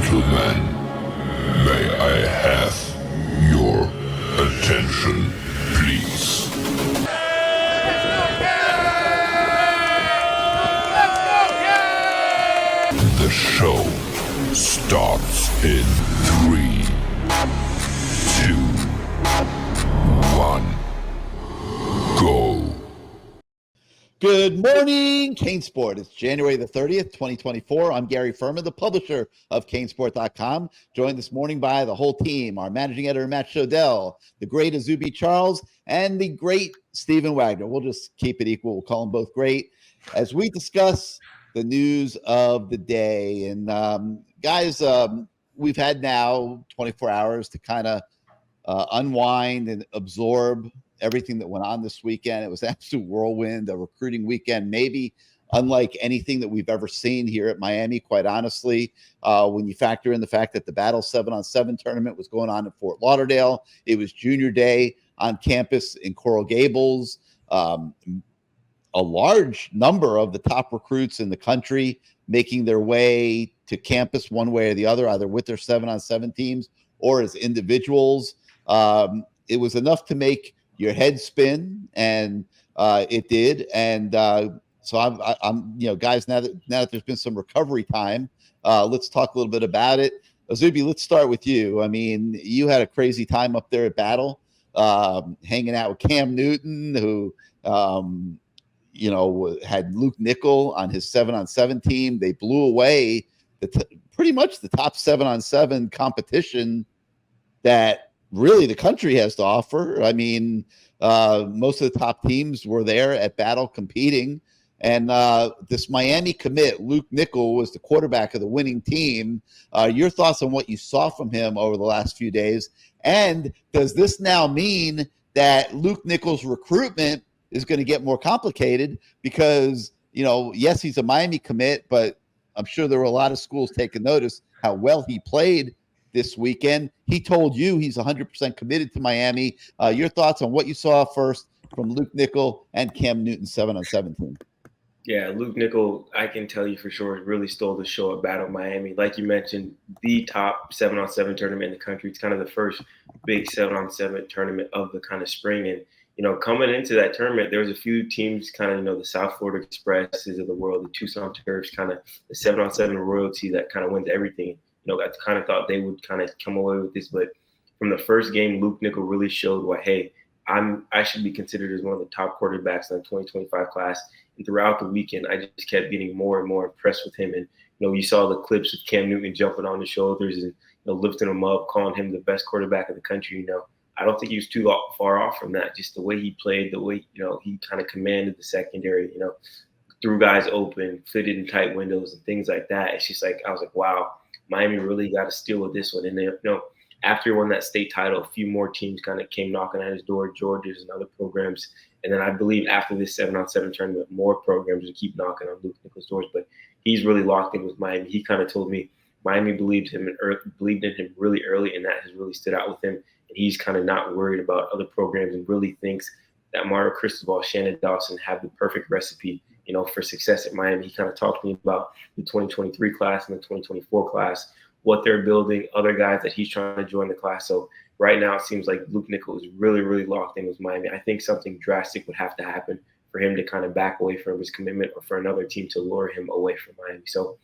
gentlemen, may I have your attention, please? The show starts in 3, 2, 1, go. Good morning, CaneSport. It's January the 30th, 2024. I'm Gary Ferman, the publisher of CaneSport.com, joined this morning by the whole team, our managing editor, Matt Shodell, the great Izubee Charles, and the great Stephen Wagner. We'll just keep it equal. We'll call them both great as we discuss the news of the day. And guys, we've had now 24 hours to kind of unwind and absorb everything that went on this weekend. It was an absolute whirlwind, a recruiting weekend, maybe unlike anything that we've ever seen here at Miami, quite honestly. When you factor in the fact that the Battle 7-on-7 tournament was going on in Fort Lauderdale, it was junior day on campus in Coral Gables. A large number of the top recruits in the country making their way to campus one way or the other, either with their 7-on-7 teams or as individuals. It was enough to make your head spin, and it did. And so I'm, you know, guys, now that there's been some recovery time, let's talk a little bit about it. Izubee, let's start with you. I mean, you had a crazy time up there at Battle, hanging out with Cam Newton, who, you know, had Luke Nickel on his 7-on-7 team. They blew away pretty much the top 7-on-7 competition that really the country has to offer. I mean, most of the top teams were there at Battle competing. And this Miami commit, Luke Nickel, was the quarterback of the winning team. Your thoughts on what you saw from him over the last few days? And does this now mean that Luke Nickel's recruitment is going to get more complicated? Because, you know, yes, he's a Miami commit, but I'm sure there were a lot of schools taking notice how well he played this weekend. He told you he's 100% committed to Miami. Your thoughts on what you saw first from Luke Nickel and Cam Newton 7-on-7 team? Yeah, Luke Nickel, I can tell you for sure, really stole the show at Battle Miami. Like you mentioned, the top 7-on-7 tournament in the country. It's kind of the first big 7-on-7 tournament of the kind of spring. And, you know, coming into that tournament, there was a few teams kind of, you know, the South Florida Expresses of the world, the Tucson Terps, kind of the 7-on-7 royalty that kind of wins everything. You know, I kind of thought they would kind of come away with this, but from the first game, Luke Nickel really showed why, hey, I should be considered as one of the top quarterbacks in the 2025 class. And throughout the weekend, I just kept getting more and more impressed with him. And, you know, you saw the clips of Cam Newton jumping on his shoulders and, you know, lifting him up, calling him the best quarterback in the country. You know, I don't think he was too far off from that. Just the way he played, the way, you know, he kind of commanded the secondary, you know, threw guys open, fitted in tight windows and things like that. It's just like, I was like, wow, Miami really got a steal with this one. And then, you know, after he won that state title, a few more teams kind of came knocking at his door, Georgia's and other programs. And then I believe after this 7-on-7 tournament, more programs will keep knocking on Luke Nickel's doors. But he's really locked in with Miami. He kind of told me Miami believed in him really early, and that has really stood out with him. And he's kind of not worried about other programs and really thinks that Mario Cristobal, Shannon Dawson have the perfect recipe, you know, for success at Miami. He kind of talked to me about the 2023 class and the 2024 class, what they're building, other guys that he's trying to join the class. So right now it seems like Luke Nickel is really, really locked in with Miami. I think something drastic would have to happen for him to kind of back away from his commitment or for another team to lure him away from Miami. So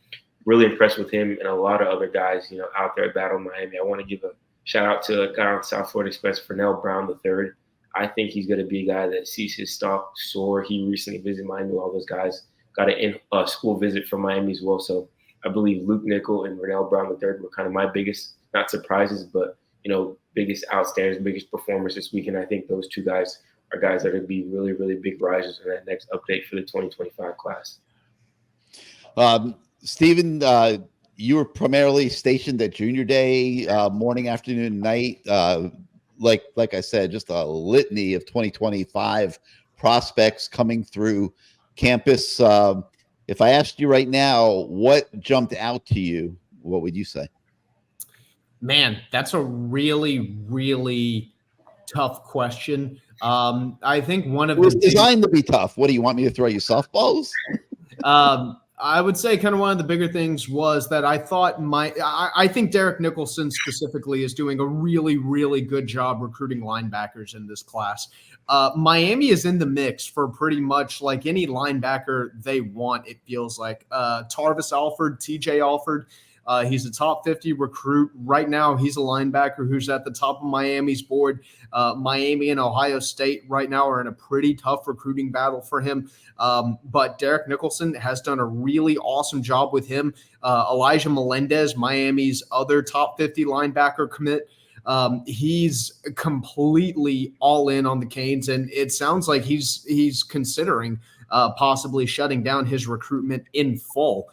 really impressed with him and a lot of other guys, you know, out there at Battle Miami. I want to give a shout out to a guy on South Florida Express, Fernell Brown III. I think he's going to be a guy that sees his stock soar. He recently visited Miami. All those guys got an in-school visit from Miami as well. So I believe Luke Nickel and Fernell Brown III were kind of my biggest, not surprises, but, you know, biggest outstanders, biggest performers this weekend. I think those two guys are guys that are going to be really, really big risers in that next update for the 2025 class. Stephen, you were primarily stationed at Junior Day, morning, afternoon, night. Like I said, just a litany of 2025 prospects coming through campus. If I asked you right now, what jumped out to you, what would you say? Man, that's a really, really tough question. I think one of it was designed to be tough. What do you want me to throw you softballs? I would say kind of one of the bigger things was that I thought I think Derek Nicholson specifically is doing a really, really good job recruiting linebackers in this class. Miami is in the mix for pretty much like any linebacker they want, it feels like. Tarvis Alford, TJ Alford, he's a top 50 recruit. Right now, he's a linebacker who's at the top of Miami's board. Miami and Ohio State right now are in a pretty tough recruiting battle for him. But Derek Nicholson has done a really awesome job with him. Elijah Melendez, Miami's other top 50 linebacker commit. He's completely all in on the Canes, and it sounds like he's considering possibly shutting down his recruitment in full.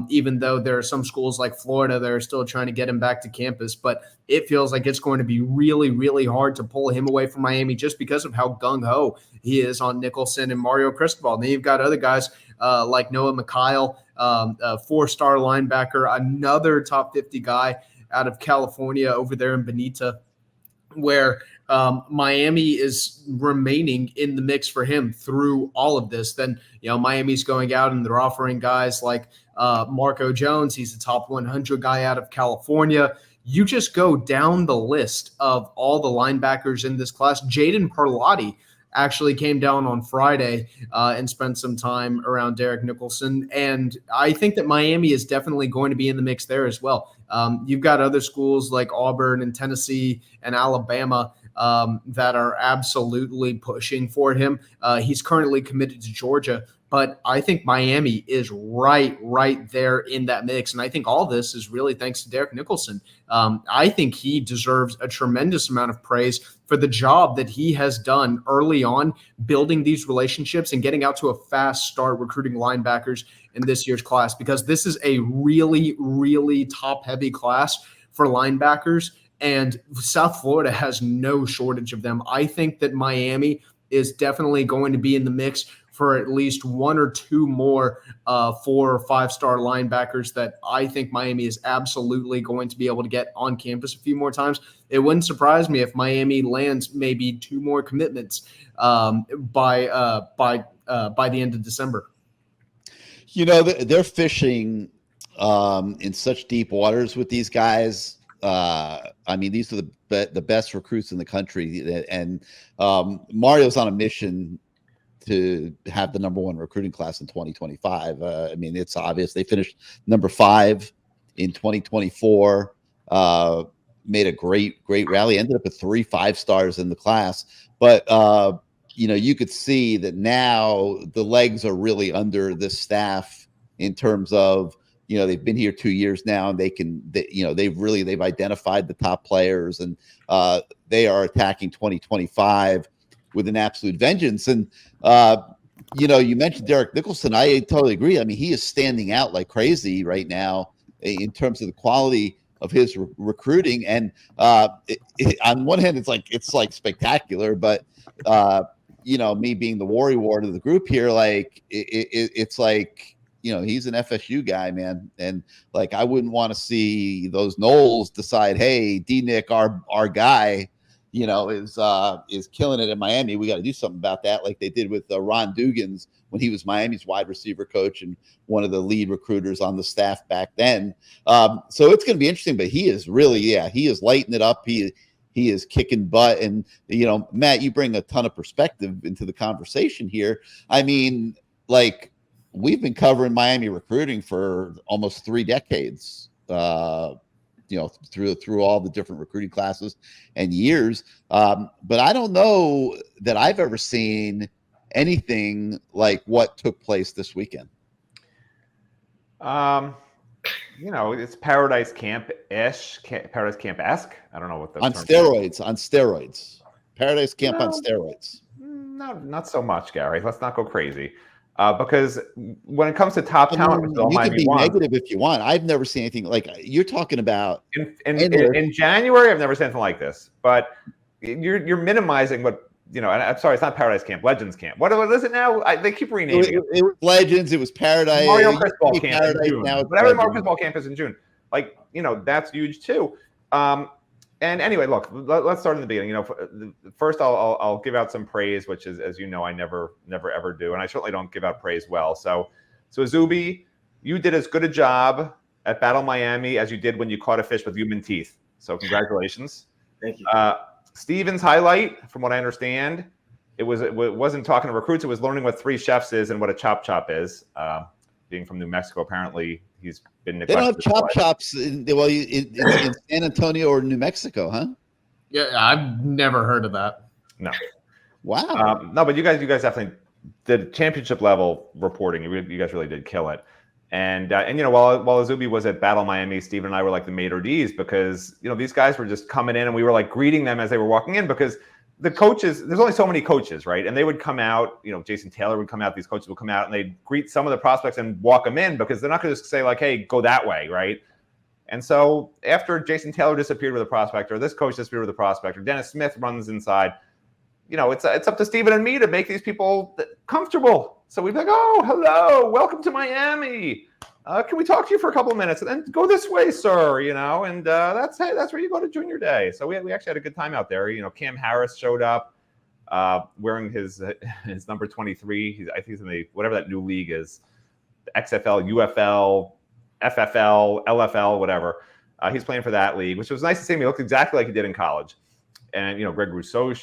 Even though there are some schools like Florida that are still trying to get him back to campus. But it feels like it's going to be really, really hard to pull him away from Miami just because of how gung-ho he is on Nicholson and Mario Cristobal. And then you've got other guys like Noah McKyle, a 4-star linebacker, another top 50 guy out of California over there in Bonita, where Miami is remaining in the mix for him through all of this. Then, Miami's going out and they're offering guys like Marco Jones. He's a top 100 guy out of California. You just go down the list of all the linebackers in this class. Jaden Perlotti actually came down on Friday and spent some time around Derek Nicholson. And I think that Miami is definitely going to be in the mix there as well. You've got other schools like Auburn and Tennessee and Alabama that are absolutely pushing for him. He's currently committed to Georgia, but I think Miami is right there in that mix. And I think all this is really thanks to Derek Nicholson. I think he deserves a tremendous amount of praise for the job that he has done early on, building these relationships and getting out to a fast start recruiting linebackers in this year's class, because this is a really, really top-heavy class for linebackers, and South Florida has no shortage of them. I think that Miami is definitely going to be in the mix for at least one or two more 4 or 5-star linebackers that I think Miami is absolutely going to be able to get on campus a few more times. It wouldn't surprise me if Miami lands maybe 2 more commitments by the end of December. They're fishing in such deep waters with these guys. These are the best recruits in the country, and Mario's on a mission to have the number 1 recruiting class in 2025. It's obvious. They finished number 5 in 2024, made a great rally, ended up with 3 5-stars in the class. But, you could see that now the legs are really under this staff in terms of, they've been here 2 years now, and they've identified the top players, and they are attacking 2025 with an absolute vengeance. And, you mentioned Derek Nicholson. I totally agree. He is standing out like crazy right now in terms of the quality of his recruiting. And on one hand, it's like spectacular, but me being the worry ward of the group here, it's like, he's an FSU guy, man. And I wouldn't want to see those Noles decide, hey, D-Nick, our guy, is killing it in Miami. We got to do something about that, like they did with Ron Dugans when he was Miami's wide receiver coach and one of the lead recruiters on the staff back then. So it's going to be interesting, but he is really, he is lighting it up. He is kicking butt. And, Matt, you bring a ton of perspective into the conversation here. We've been covering Miami recruiting for almost 3 decades, through all the different recruiting classes and years. But I don't know that I've ever seen anything like what took place this weekend. It's Paradise Camp-ish, Paradise Camp-esque. I don't know what the on steroids. Paradise Camp on steroids. No, not so much, Gary. Let's not go crazy. Because when it comes to top talent, you can be negative if you want. I've never seen anything like you're talking about. In January, I've never seen anything like this. But you're minimizing what and I'm sorry, it's not Paradise Camp, Legends Camp. What is it now? They keep renaming it. It was Legends. It was Paradise. Mario Cristobal Camp in June. Whatever Mario Cristobal Camp is in June. That's huge too. And anyway, look, let's start in the beginning. First I'll give out some praise, which is, as you know, I never ever do, and I certainly don't give out praise well. So Izubee, you did as good a job at Battle Miami as you did when you caught a fish with human teeth. So congratulations. Thank you. Steven's highlight, from what I understand, it wasn't talking to recruits. It was learning what 3 chefs is and what a chop is. Being from New Mexico, apparently he's been neglected. They don't have chops in San Antonio or New Mexico, huh? Yeah, I've never heard of that. No. Wow. No, but you guys definitely did championship level reporting. You guys really did kill it. And while Izubee was at Battle Miami, Steven and I were like the maitre d's because these guys were just coming in and we were like greeting them as they were walking in because the coaches, there's only so many coaches, right? And they would come out, Jason Taylor would come out, these coaches would come out and they'd greet some of the prospects and walk them in because they're not going to just say like, hey, go that way, right? And so after Jason Taylor disappeared with a prospect, or this coach disappeared with a prospect, or Dennis Smith runs inside, it's up to Steven and me to make these people comfortable. So we'd be like, oh, hello, welcome to Miami. Can we talk to you for a couple of minutes? And then go this way, sir, and that's where you go to junior day. So we actually had a good time out there. Cam Harris showed up wearing his number 23. I think he's in the whatever that new league is, XFL, UFL, FFL, LFL, whatever. He's playing for that league, which was nice to see him. He looked exactly like he did in college. And Greg Rousseau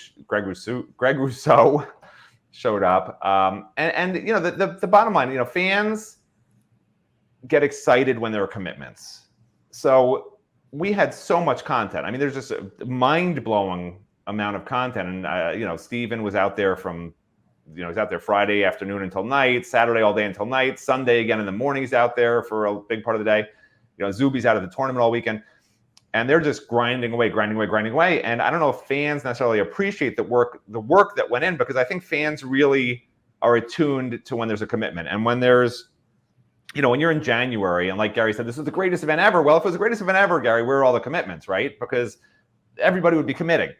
showed up. The bottom line, fans get excited when there are commitments. So we had so much content. I mean, there's just a mind-blowing amount of content. And Steven was out there from, he's out there Friday afternoon until night, Saturday all day until night, Sunday again in the morning he's out there for a big part of the day. Izubee's out of the tournament all weekend. And they're just grinding away. And I don't know if fans necessarily appreciate the work that went in, because I think fans really are attuned to when there's a commitment. And when there's, when you're in January, and like Gary said, this is the greatest event ever. Well, if it was the greatest event ever, Gary, where are all the commitments, right? Because everybody would be committing.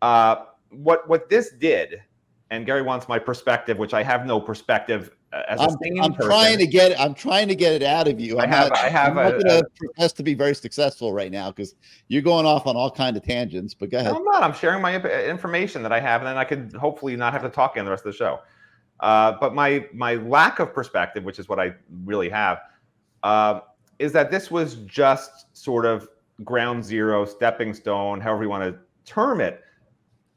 What this did, and Gary wants my perspective, which I have no perspective as a I'm trying to get it out of you. I'm not going to profess to be very successful right now because you're going off on all kinds of tangents. But go ahead. No, I'm not. I'm sharing my information that I have, and then I could hopefully not have to talk in the rest of the show. But my lack of perspective, which is what I really have, is that this was just sort of ground zero, stepping stone, however you want to term it.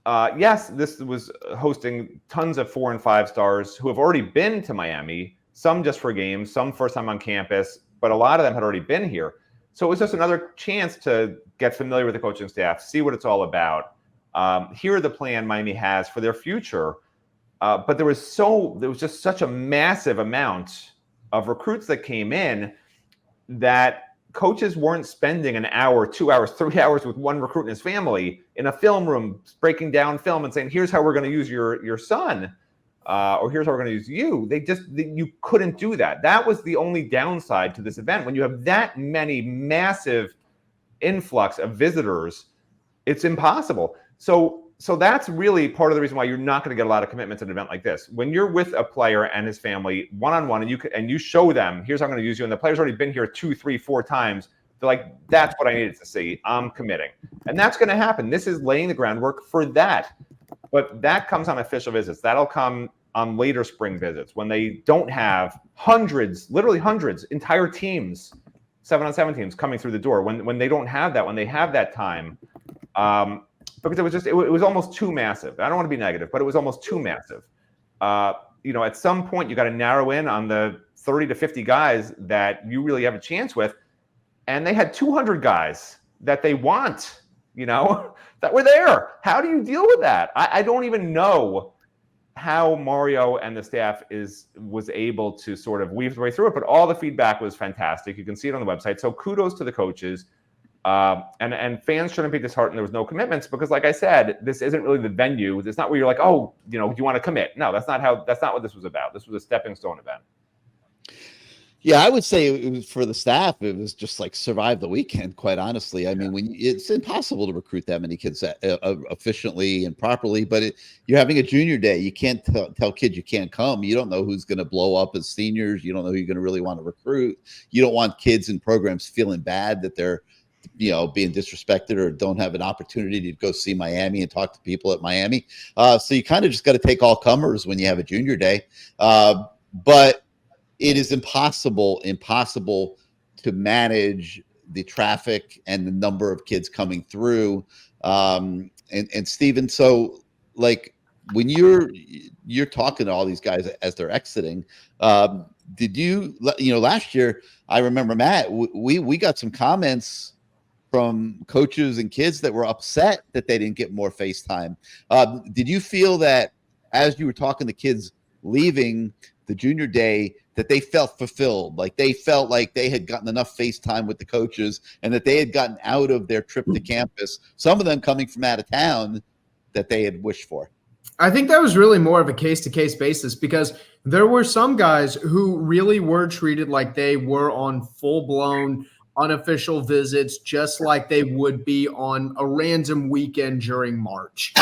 Yes, this was hosting tons of 4 and 5 stars who have already been to Miami, some just for games, some first time on campus, but a lot of them had already been here. So it was just another chance to get familiar with the coaching staff, see what it's all about, hear the plan Miami has for their future. But there was just such a massive amount of recruits that came in that coaches weren't spending an hour, 2 hours, 3 hours with one recruit and his family in a film room, breaking down film and saying, here's how we're going to use your son, or here's how we're going to use you. You couldn't do that. That was the only downside to this event. When you have that many massive influx of visitors, it's impossible. So that's really part of the reason why you're not going to get a lot of commitments at an event like this. When you're with a player and his family one-on-one and you show them, here's how I'm going to use you, and the player's already been here 2, 3, 4 times, they're like, that's what I needed to see. I'm committing. And that's going to happen. This is laying the groundwork for that. But that comes on official visits. That'll come on later spring visits when they don't have hundreds, literally hundreds, entire teams, 7-on-7 teams coming through the door. When they don't have that, when they have that time, because it was almost too massive. I don't want to be negative, but it was almost too massive. At some point you got to narrow in on the 30 to 50 guys that you really have a chance with. And they had 200 guys that they want, that were there. How do you deal with that? I don't even know how Mario and the staff was able to sort of weave their way through it, but all the feedback was fantastic. You can see it on the website. So kudos to the coaches. And fans shouldn't be disheartened there was no commitments, because like I said, this isn't really the venue. It's not where you're like, oh, do you want to commit? No, that's not what this was about. This was a stepping stone event. Yeah, I would say it was for the staff. It was just like survive the weekend, quite honestly. I mean, it's impossible to recruit that many kids efficiently and properly, but you're having a junior day. You can't tell kids you can't come. You don't know who's going to blow up as seniors. You don't know who you're going to really want to recruit. You don't want kids in programs feeling bad that they're being disrespected or don't have an opportunity to go see Miami and talk to people at Miami. So you kind of just got to take all comers when you have a junior day. But it is impossible to manage the traffic and the number of kids coming through. And Steven, so like when you're talking to all these guys as they're exiting, did you last year, I remember, Matt, we got some comments from coaches and kids that were upset that they didn't get more FaceTime. Did you feel that as you were talking to kids leaving the junior day, that they felt fulfilled, like they felt like they had gotten enough FaceTime with the coaches and that they had gotten out of their trip to campus, some of them coming from out of town, that they had wished for? I think that was really more of a case-to-case basis, because there were some guys who really were treated like they were on full-blown unofficial visits, just like they would be on a random weekend during March.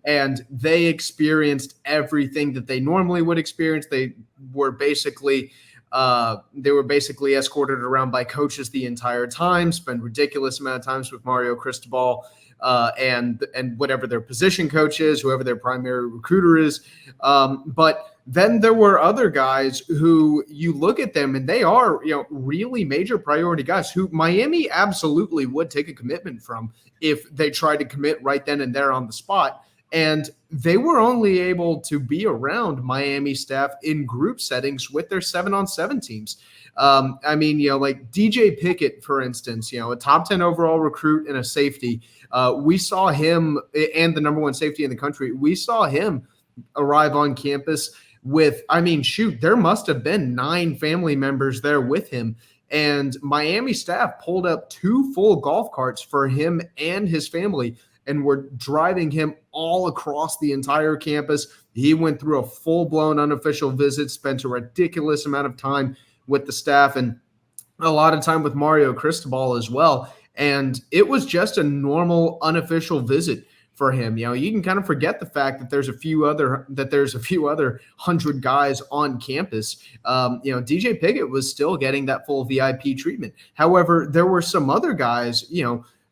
And they experienced everything that they normally would experience. They were basically escorted around by coaches the entire time, spent ridiculous amount of times with Mario Cristobal and whatever their position coach is, whoever their primary recruiter is. But then there were other guys who you look at them and they are, really major priority guys who Miami absolutely would take a commitment from if they tried to commit right then and there on the spot. And they were only able to be around Miami staff in group settings with their 7-on-7 teams. Like DJ Pickett, for instance, a top 10 overall recruit and a safety. We saw him, and the number one safety in the country, we saw him arrive on campus with, there must have been 9 family members there with him. And Miami staff pulled up 2 full golf carts for him and his family and were driving him all across the entire campus. He went through a full-blown unofficial visit, spent a ridiculous amount of time with the staff and a lot of time with Mario Cristobal as well. And it was just a normal unofficial visit for him. You can kind of forget the fact that there's a few other 100 guys on campus. DJ Pickett was still getting that full VIP treatment. However, there were some other guys,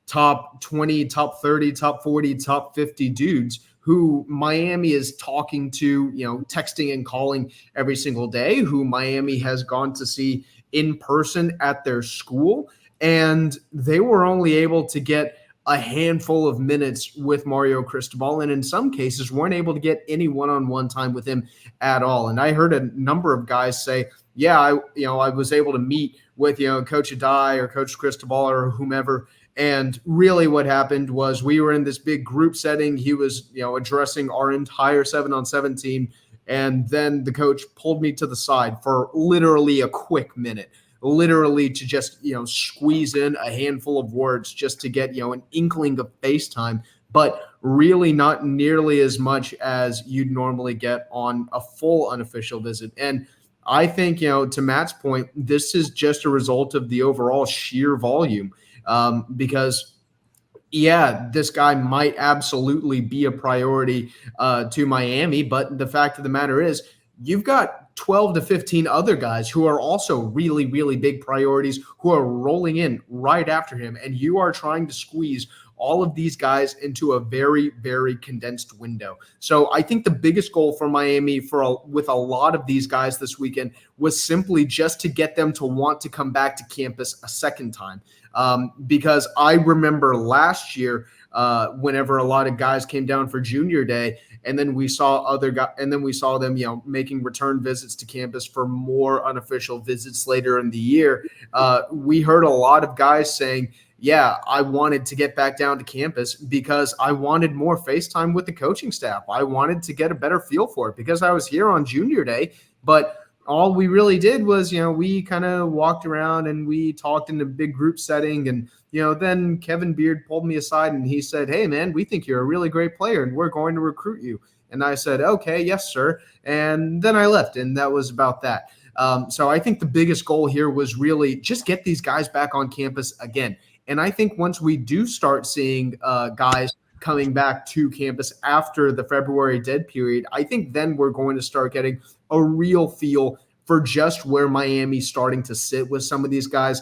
top 20, top 30, top 40, top 50 dudes who Miami is talking to, texting and calling every single day, who Miami has gone to see in person at their school. And they were only able to get a handful of minutes with Mario Cristobal, and in some cases weren't able to get any one-on-one time with him at all. And I heard a number of guys say, I was able to meet with, Coach Adai or Coach Cristobal or whomever. And really what happened was we were in this big group setting. He was, addressing our entire 7-on-7 team. And then the coach pulled me to the side for literally a quick minute, literally to just, squeeze in a handful of words just to get, an inkling of FaceTime, but really not nearly as much as you'd normally get on a full unofficial visit. And I think, to Matt's point, this is just a result of the overall sheer volume. Because this guy might absolutely be a priority to Miami, but the fact of the matter is you've got 12 to 15 other guys who are also really, really big priorities who are rolling in right after him, and you are trying to squeeze all of these guys into a very, very condensed window. So I think the biggest goal for Miami with a lot of these guys this weekend was simply just to get them to want to come back to campus a second time. Because I remember last year, whenever a lot of guys came down for junior day, and then we saw them, making return visits to campus for more unofficial visits later in the year. We heard a lot of guys saying, I wanted to get back down to campus because I wanted more FaceTime with the coaching staff. I wanted to get a better feel for it because I was here on junior day, but all we really did was, we kind of walked around and we talked in a big group setting. And, then Kevin Beard pulled me aside and he said, "Hey man, we think you're a really great player and we're going to recruit you." And I said, "Okay, yes, sir." And then I left, and that was about that. So I think the biggest goal here was really just get these guys back on campus again. And I think once we do start seeing guys coming back to campus after the February dead period, I think then we're going to start getting a real feel for just where Miami's starting to sit with some of these guys.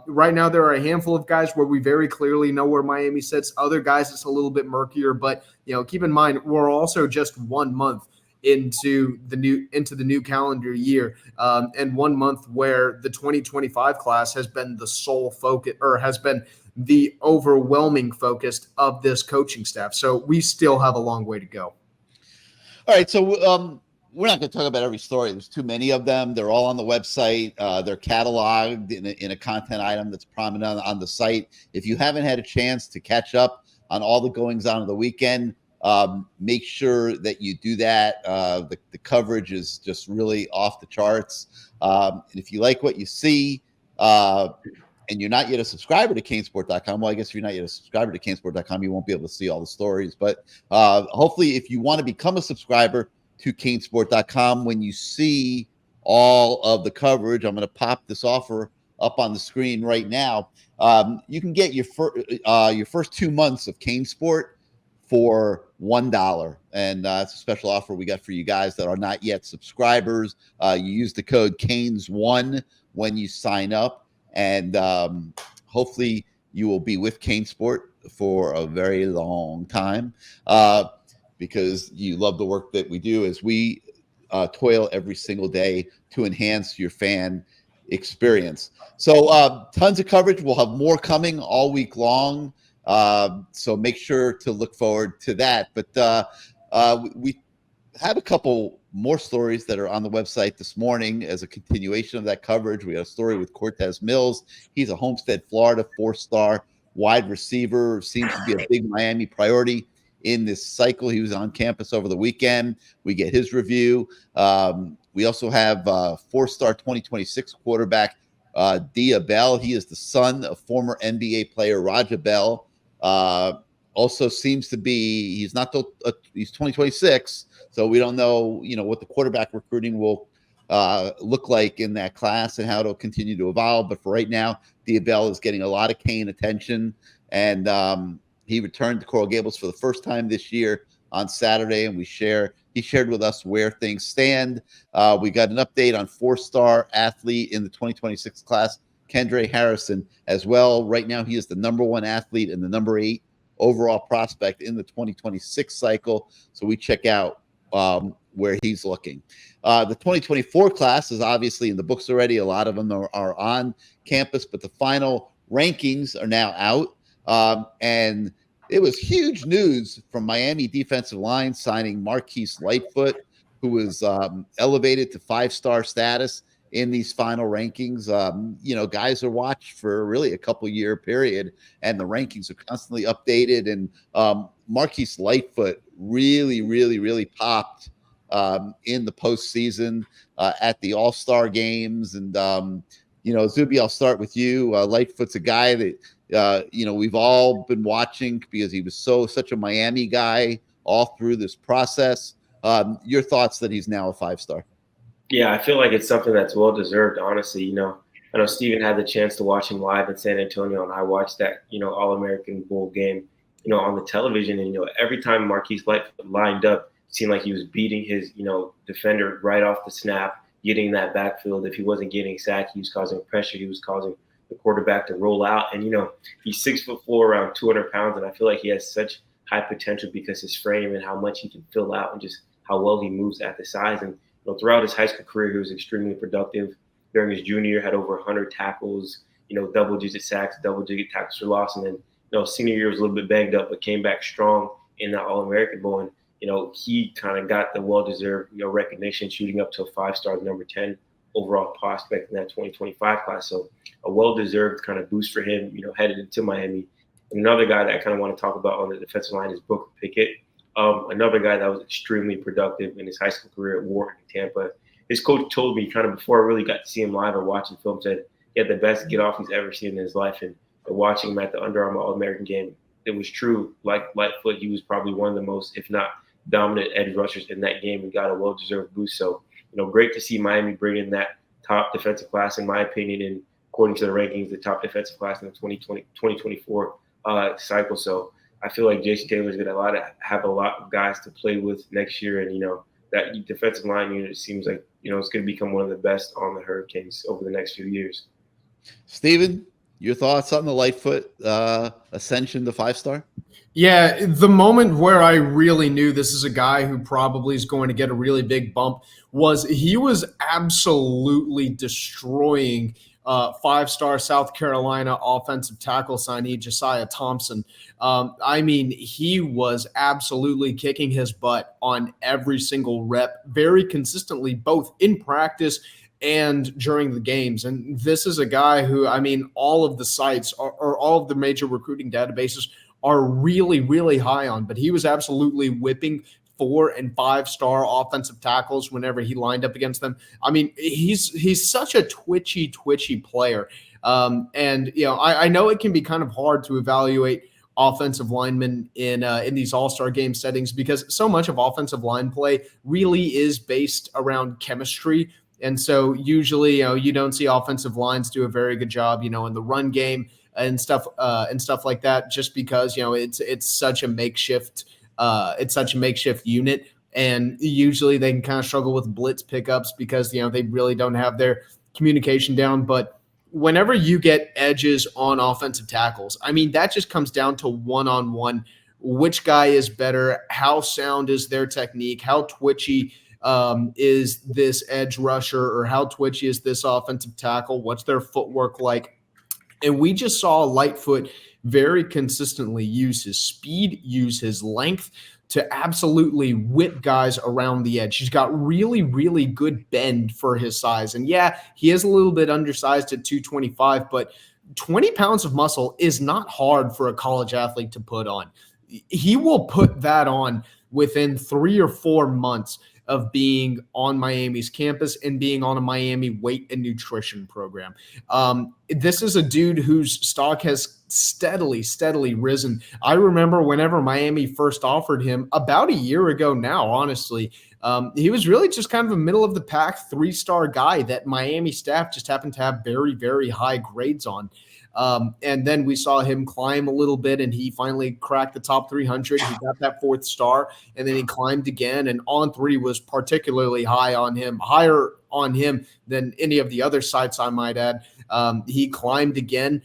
Right now, there are a handful of guys where we very clearly know where Miami sits. Other guys, it's a little bit murkier. But, keep in mind, we're also just 1 month into the new calendar year, and 1 month where the 2025 class has been the sole focus, or has been the overwhelming focus of this coaching staff. So we still have a long way to go. All right, so we're not going to talk about every story. There's too many of them. They're all on the website. They're cataloged in a content item that's prominent on the site. If you haven't had a chance to catch up on all the goings on of the weekend, make sure that you do that. The coverage is just really off the charts. And if you like what you see, and you're not yet a subscriber to CaneSport.com, well, I guess if you're not yet a subscriber to CaneSport.com, you won't be able to see all the stories. But hopefully, if you want to become a subscriber to CaneSport.com, when you see all of the coverage, I'm going to pop this offer up on the screen right now. You can get your first 2 months of CaneSport for $1, and it's a special offer we got for you guys that are not yet subscribers. You use the code CANES1 when you sign up. And hopefully you will be with CaneSport for a very long time because you love the work that we do as we toil every single day to enhance your fan experience. So tons of coverage. We'll have more coming all week long. So make sure to look forward to that. But we have a couple more stories that are on the website this morning as a continuation of that coverage. We got a story with Cortez Mills. He's a Homestead, Florida 4-star wide receiver. Seems to be a big Miami priority in this cycle. He was on campus over the weekend. We get his review. We also have 4-star 2026 quarterback Dia Bell. He is the son of former NBA player Raja Bell. Also seems to be, he's 2026, so we don't know, what the quarterback recruiting will look like in that class and how it'll continue to evolve. But for right now, Dia Bell is getting a lot of Cane attention, and he returned to Coral Gables for the first time this year on Saturday, and he shared with us where things stand. We got an update on 4-star athlete in the 2026 class, Kendra Harrison, as well. Right now, he is the number 1 athlete and the number 8 overall prospect in the 2026 cycle. So we check out where he's looking. The 2024 class is obviously in the books already. A lot of them are on campus, but the final rankings are now out. And it was huge news from Miami defensive line signing Marquise Lightfoot, who was elevated to 5-star status in these final rankings. Guys are watched for really a couple-year period, and the rankings are constantly updated. And Marquise Lightfoot really, really, really popped in the postseason at the All-Star games. And, Izubee, I'll start with you. Lightfoot's a guy that, we've all been watching because he was such a Miami guy all through this process. Your thoughts that he's now a 5-star? Yeah, I feel like it's something that's well-deserved, honestly. I know Steven had the chance to watch him live in San Antonio, and I watched that, All-American Bowl game, on the television. And, every time Marquise Lightfoot lined up, it seemed like he was beating his, defender right off the snap, getting that backfield. If he wasn't getting sacked, he was causing pressure. He was causing the quarterback to roll out. And, he's 6'4", around 200 pounds, and I feel like he has such high potential because his frame and how much he can fill out and just how well he moves at the size. And throughout his high school career, he was extremely productive. During his junior year, had over 100 tackles, double-digit sacks, double-digit tackles for loss. And then, senior year was a little bit banged up, but came back strong in that All-American Bowl. And, he kind of got the well-deserved, recognition, shooting up to a 5-star, number 10 overall prospect in that 2025 class. So a well-deserved kind of boost for him, headed into Miami. And another guy that I kind of want to talk about on the defensive line is Booker Pickett. Another guy that was extremely productive in his high school career at Wharton in Tampa. His coach told me kind of before I really got to see him live or watching film, said he had the best get-off he's ever seen in his life. And watching him at the Under Armour All-American game, it was true. Like Lightfoot, he was probably one of the most, if not dominant edge rushers in that game and got a well-deserved boost. So, great to see Miami bring in that top defensive class, in my opinion, and according to the rankings, the top defensive class in the 2024 cycle. So I feel like Jason Taylor's going to have a lot of guys to play with next year. And, that defensive line unit seems like, it's going to become one of the best on the Hurricanes over the next few years. Steven, Your thoughts on the Lightfoot ascension to 5-star? Yeah, the moment where I really knew this is a guy who probably is going to get a really big bump was he was absolutely destroying 5-star South Carolina offensive tackle signee Josiah Thompson. I mean, he was absolutely kicking his butt on every single rep, very consistently, both in practice and during the games. And this is a guy who, I mean, all of the sites or all of the major recruiting databases are really, really high on, but he was absolutely whipping 4- and 5-star offensive tackles whenever he lined up against them. I mean, he's such a twitchy player. And, you know, I know it can be kind of hard to evaluate offensive linemen in these all-star game settings because so much of offensive line play really is based around chemistry. And so usually, you know, you don't see offensive lines do a very good job, you know, in the run game and stuff like that, just because, you know, it's such a makeshift unit, and usually they can kind of struggle with blitz pickups because, you know, they really don't have their communication down. But whenever you get edges on offensive tackles, I mean, that just comes down to one-on-one, which guy is better, how sound is their technique, how twitchy is this edge rusher, or how twitchy is this offensive tackle, what's their footwork like. And we just saw Lightfoot very consistently use his speed, use his length to absolutely whip guys around the edge. He's got really, really good bend for his size. And yeah, he is a little bit undersized at 225, but 20 pounds of muscle is not hard for a college athlete to put on. He will put that on within 3 or 4 months of being on Miami's campus and being on a Miami weight and nutrition program. This is a dude whose stock has steadily risen. I remember whenever Miami first offered him about a year ago now, honestly, he was really just kind of a middle of the pack 3-star guy that Miami staff just happened to have very, very high grades on. And then we saw him climb a little bit, and he finally cracked the top 300. He got that 4th star, and then he climbed again. And On3 was particularly high on him, higher on him than any of the other sites, I might add. He climbed again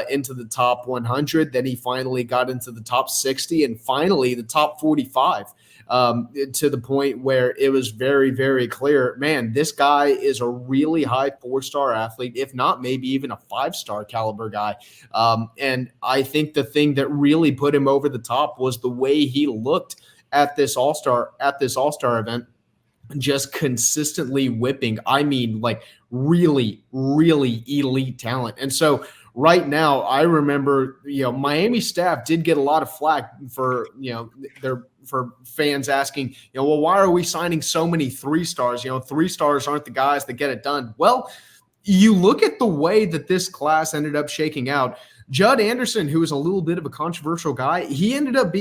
into the top 100. Then he finally got into the top 60, and finally the top 45. To the point where it was very, very clear, man, this guy is a really high 4-star athlete, if not maybe even a 5-star caliber guy. And I think the thing that really put him over the top was the way he looked at this all-star event, just consistently whipping. I mean, like really, really elite talent. And so right now, I remember, you know, Miami staff did get a lot of flack for, you know, for fans asking, you know, well, why are we signing so many 3-stars? You know, 3-stars aren't the guys that get it done. Well, you look at the way that this class ended up shaking out. Judd Anderson, who is a little bit of a controversial guy, he ended up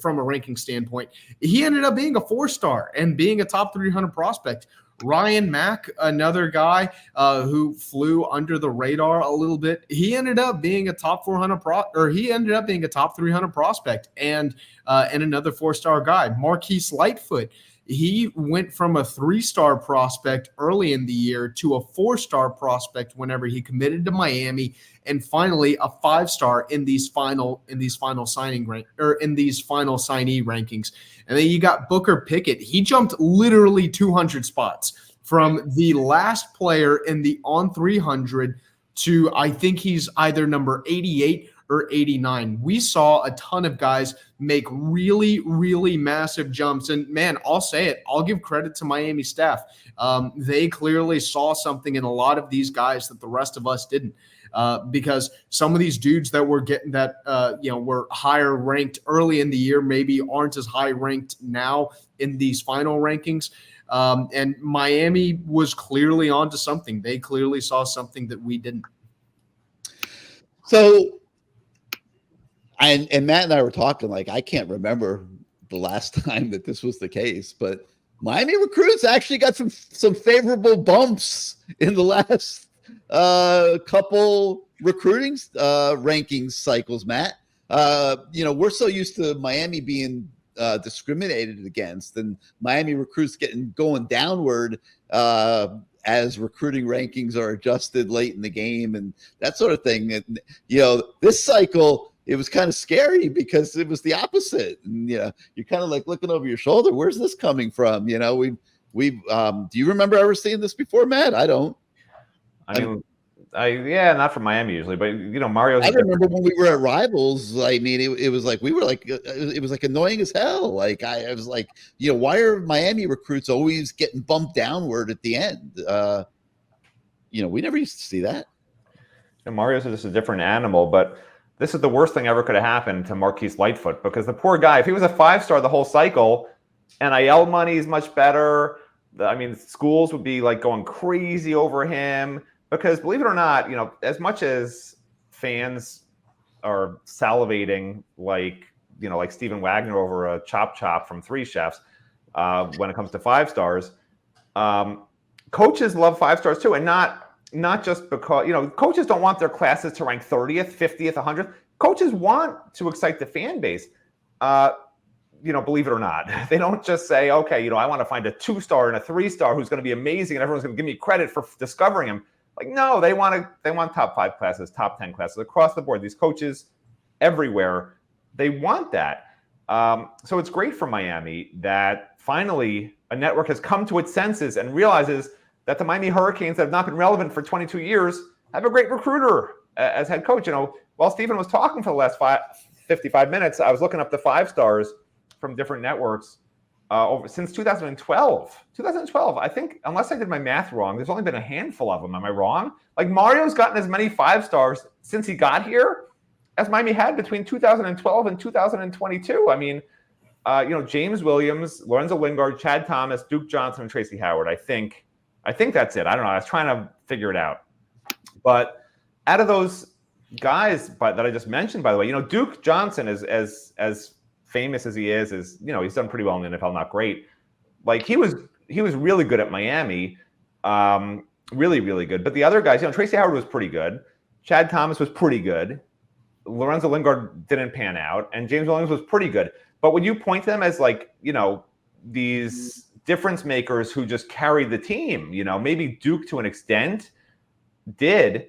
from a ranking standpoint, he ended up being a 4-star and being a top 300 prospect. Ryan Mack, another guy who flew under the radar a little bit, he ended up being a top 400 he ended up being a top 300 prospect and another 4-star guy. Marquise Lightfoot, he went from a 3-star prospect early in the year to a 4-star prospect whenever he committed to Miami, and finally a 5-star in these final signee rankings. And then you got Booker Pickett. He jumped literally 200 spots from the last player in the on 300 to, I think he's either number 88 or 89. We saw a ton of guys make really, really massive jumps. And man, I'll say it, I'll give credit to Miami staff. They clearly saw something in a lot of these guys that the rest of us didn't. Because some of these dudes that were getting that, were higher ranked early in the year, maybe aren't as high ranked now in these final rankings. And Miami was clearly onto something. They clearly saw something that we didn't. So, and Matt and I were talking, like, I can't remember the last time that this was the case, but Miami recruits actually got some favorable bumps in the last couple recruiting rankings cycles, Matt. We're so used to Miami being discriminated against and Miami recruits going downward as recruiting rankings are adjusted late in the game and that sort of thing. And, you know, this cycle, it was kind of scary because it was the opposite. And, you know, you're kind of like looking over your shoulder. Where's this coming from? You know, we've do you remember ever seeing this before, Matt? I don't. Not from Miami usually, but you know, Mario's. I remember when we were at Rivals. I mean, it was like we were like it was like annoying as hell. Like I was like, you know, why are Miami recruits always getting bumped downward at the end? You know, we never used to see that. And Mario's just a different animal, but this is the worst thing ever could have happened to Marquise Lightfoot because the poor guy, if he was a 5-star the whole cycle, NIL money is much better. I mean, schools would be like going crazy over him. Because believe it or not, you know, as much as fans are salivating like Stephen Wagner over a chop from Three Chefs when it comes to 5-stars, coaches love 5-stars too. And not just because, you know, coaches don't want their classes to rank 30th, 50th, 100th. Coaches want to excite the fan base. You know, believe it or not, they don't just say, okay, you know, I want to find a 2-star and a 3-star who's going to be amazing and everyone's going to give me credit for discovering him. Like, no, they want top 5 classes, top 10 classes across the board. These coaches everywhere, they want that. So it's great for Miami that finally a network has come to its senses and realizes that the Miami Hurricanes that have not been relevant for 22 years have a great recruiter as head coach. You know, while Stephen was talking for the last 55 minutes, I was looking up the 5-stars from different networks. Since 2012. 2012, I think, unless I did my math wrong, there's only been a handful of them. Am I wrong? Like Mario's gotten as many 5-stars since he got here as Miami had between 2012 and 2022. I mean, you know, James Williams, Lorenzo Lingard, Chad Thomas, Duke Johnson, and Tracy Howard. I think that's it. I don't know. I was trying to figure it out. But out of those guys that I just mentioned, by the way, you know, Duke Johnson is as famous as he is, you know, he's done pretty well in the NFL, not great. Like he was really good at Miami, really, really good. But the other guys, you know, Tracy Howard was pretty good. Chad Thomas was pretty good. Lorenzo Lingard didn't pan out, and James Williams was pretty good. But when you point to them as like, you know, these difference makers who just carried the team, you know, maybe Duke to an extent did,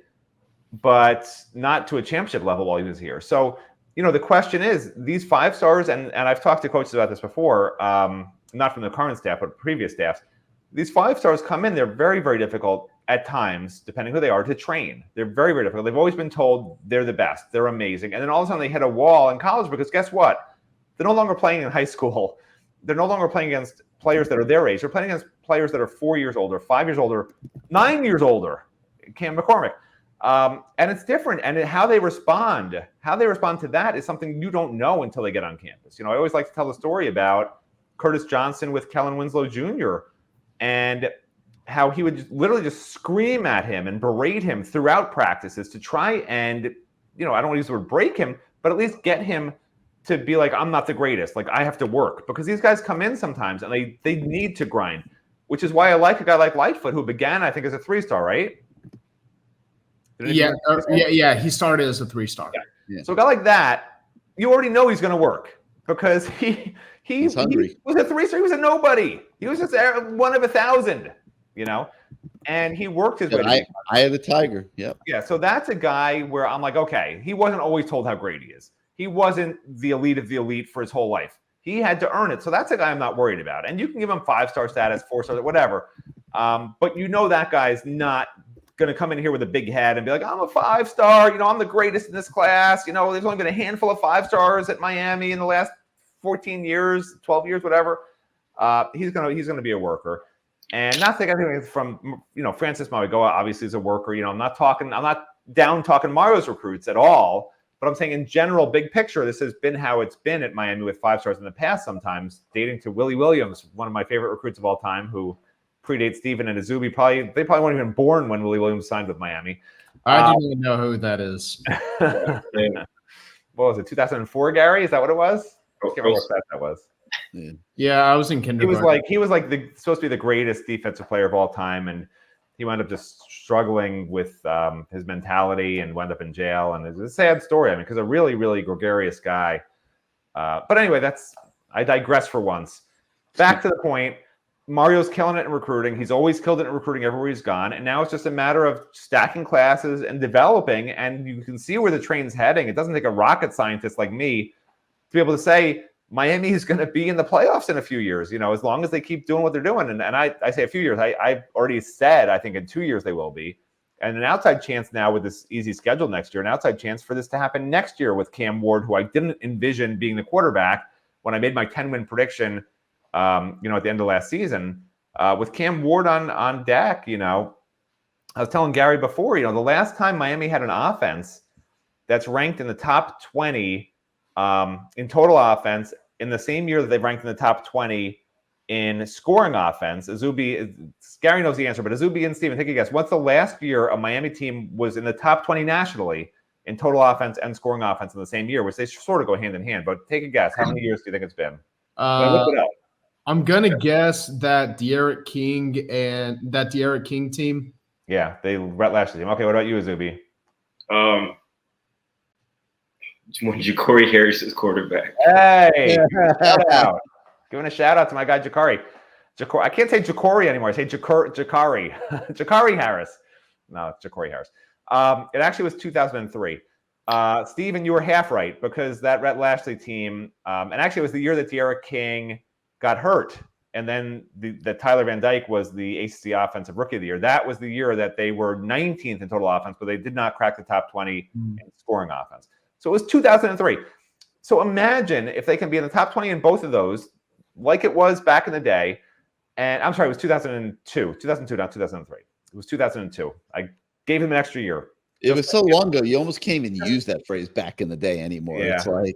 but not to a championship level while he was here. So, you know, the question is, these 5-stars, and I've talked to coaches about this before, not from the current staff, but previous staffs. These 5-stars come in, they're very, very difficult at times, depending who they are, to train. They're very, very difficult. They've always been told they're the best, they're amazing. And then all of a sudden they hit a wall in college because guess what? They're no longer playing in high school. They're no longer playing against players that are their age. They're playing against players that are 4 years older, 5 years older, 9 years older. Cam McCormick. And it's different. And how they respond to that is something you don't know until they get on campus. You know, I always like to tell the story about Curtis Johnson with Kellen Winslow Jr. and how he would literally just scream at him and berate him throughout practices to try and, you know, I don't want to use the word break him, but at least get him to be like, I'm not the greatest. Like, I have to work. Because these guys come in sometimes and they need to grind, which is why I like a guy like Lightfoot, who began, I think, as a 3-star, right? Yeah. He started as a 3-star. Yeah. So a guy like that, you already know he's going to work because he's hungry. He was a 3-star. He was a nobody. He was just one of 1,000, you know, and he worked his way. I had a Tiger. Yep. Yeah. So that's a guy where I'm like, okay, he wasn't always told how great he is. He wasn't the elite of the elite for his whole life. He had to earn it. So that's a guy I'm not worried about. And you can give him 5-star status, 4-star, whatever. But you know that guy's not going to come in here with a big head and be like, I'm a 5-star. You know, I'm the greatest in this class. You know, there's only been a handful of 5-stars at Miami in the last 14 years, 12 years, whatever. He's gonna be a worker. And not taking anything from, you know, Francis Mauigoa obviously is a worker. You know, I'm not down talking Mario's recruits at all. But I'm saying in general, big picture, this has been how it's been at Miami with 5-stars in the past sometimes, dating to Willie Williams, one of my favorite recruits of all time, who predates Stephen and Izubee. They probably weren't even born when Willie Williams signed with Miami. I didn't even know who that is. What was it, 2004, Gary? Is that what it was? I can't remember what that was. Yeah, I was in kindergarten. He was supposed to be the greatest defensive player of all time, and he wound up just struggling with his mentality and wound up in jail. And it's a sad story. I mean, because a really, really gregarious guy. But anyway, I digress for once. Back to the point. Mario's killing it in recruiting. He's always killed it in recruiting everywhere he's gone. And now it's just a matter of stacking classes and developing. And you can see where the train's heading. It doesn't take a rocket scientist like me to be able to say Miami is going to be in the playoffs in a few years, as long as they keep doing what they're doing. And I say a few years. I've already said I think in 2 years they will be. And an outside chance now with this easy schedule next year, an outside chance for this to happen next year with Cam Ward, who I didn't envision being the quarterback when I made my 10-win prediction at the end of last season, with Cam Ward on deck, I was telling Gary before, the last time Miami had an offense that's ranked in the top 20 in total offense in the same year that they ranked in the top 20 in scoring offense, Gary knows the answer, but Izubee and Steven, take a guess. What's the last year a Miami team was in the top 20 nationally in total offense and scoring offense in the same year, which they sort of go hand in hand, but take a guess. How many years do you think it's been? I looked it up. I'm gonna guess that De'Aaron King team. Yeah, they Rhett Lashlee team. Okay, what about you, Izubee? When Ja'Cory Harris is quarterback. Hey, shout out. Giving a shout out to my guy Ja'Cory. I can't say Ja'Cory anymore. I say Ja'Cory. Ja'Cory Harris. No, it's Ja'Cory Harris. It actually was 2003. Steven, you were half right because that Rhett Lashlee team, and actually it was the year that De'Aaron King got hurt, and then the Tyler Van Dyke was the ACC Offensive Rookie of the Year. That was the year that they were 19th in total offense, but they did not crack the top 20 in scoring offense. So it was 2003. So imagine if they can be in the top 20 in both of those, like it was back in the day. And I'm sorry, it was 2002, not 2003. It was 2002. I gave him an extra year. It was so long ago, you almost can't even use that phrase back in the day anymore. Yeah. It's like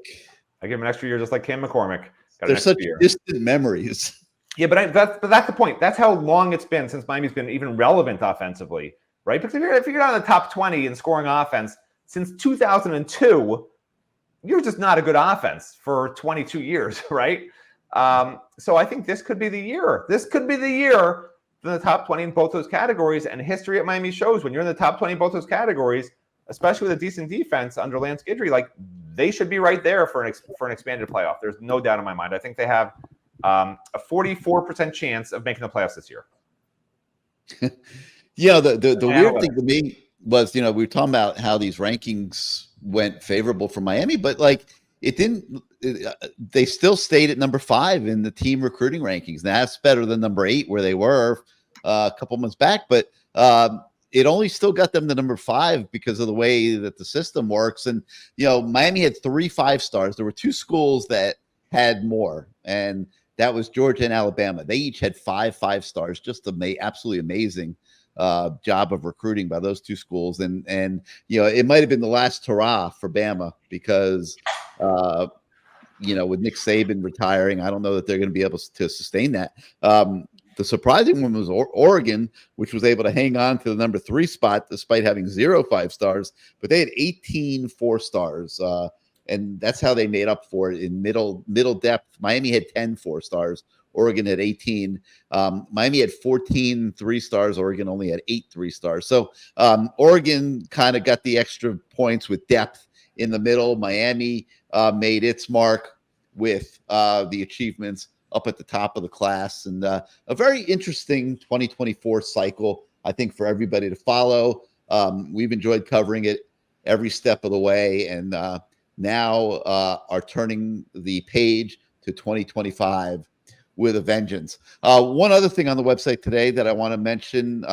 I give him an extra year, just like Cam McCormick. They're such distant memories. Yeah, but that's the point. That's how long it's been since Miami's been even relevant offensively, right? Because if you're not in the top 20 in scoring offense since 2002, you're just not a good offense for 22 years, right? So I think this could be the year. This could be the year in the top 20 in both those categories. And history at Miami shows when you're in the top 20 in both those categories, especially with a decent defense under Lance Guidry, like they should be right there for an expanded playoff. There's no doubt in my mind. I think they have a 44% chance of making the playoffs this year. The weird thing to me was, we were talking about how these rankings went favorable for Miami, but like it didn't. They still stayed at number 5 in the team recruiting rankings. Now, that's better than number 8 where they were a couple months back, but it only still got them to number 5 because of the way that the system works. And, Miami had 3 5-stars. There were 2 schools that had more, and that was Georgia and Alabama. They each had 5 5-stars. Just absolutely amazing job of recruiting by those 2 schools. And it might have been the last hurrah for Bama because, with Nick Saban retiring, I don't know that they're going to be able to sustain that. The surprising one was Oregon, which was able to hang on to the number 3 spot despite having 0 5-stars, but they had 18 4-stars. And that's how they made up for it in middle depth. Miami had 10 4-stars. Oregon had 18. Miami had 14 3-stars. Oregon only had 8 3-stars. So Oregon kind of got the extra points with depth in the middle. Miami made its mark with the achievements up at the top of the class. And a very interesting 2024 cycle, I think, for everybody to follow. We've enjoyed covering it every step of the way. And now are turning the page to 2025 with a vengeance. One other thing on the website today that I want to mention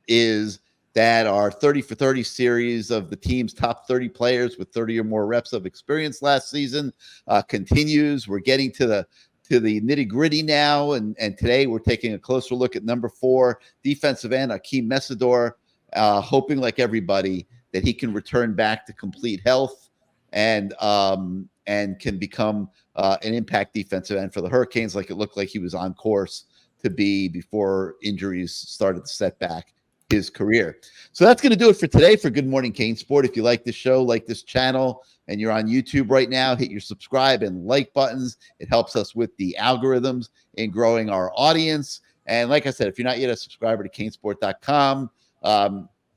is that our 30 for 30 series of the team's top 30 players with 30 or more reps of experience last season continues. We're getting to the nitty gritty now. And today we're taking a closer look at number 4 defensive end, Akeem Mesidor, hoping like everybody that he can return back to complete health and can become an impact defensive end for the Hurricanes, like it looked like he was on course to be before injuries started to set back his career. So that's going to do it for today for Good Morning CaneSport. If you like this show, like this channel, and you're on YouTube right now, hit your subscribe and like buttons. It helps us with the algorithms in growing our audience. And like I said, if you're not yet a subscriber to CaneSport.com,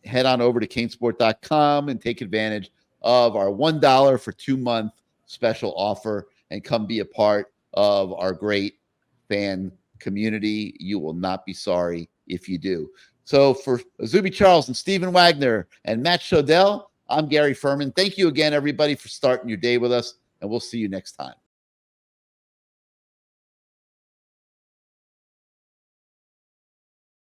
head on over to CaneSport.com and take advantage of our $1 for 2-month special offer and come be a part of our great fan community. You will not be sorry if you do. So for Izubee Charles and Stephen Wagner and Matt Shodell, I'm Gary Ferman. Thank you again, everybody, for starting your day with us, and we'll see you next time.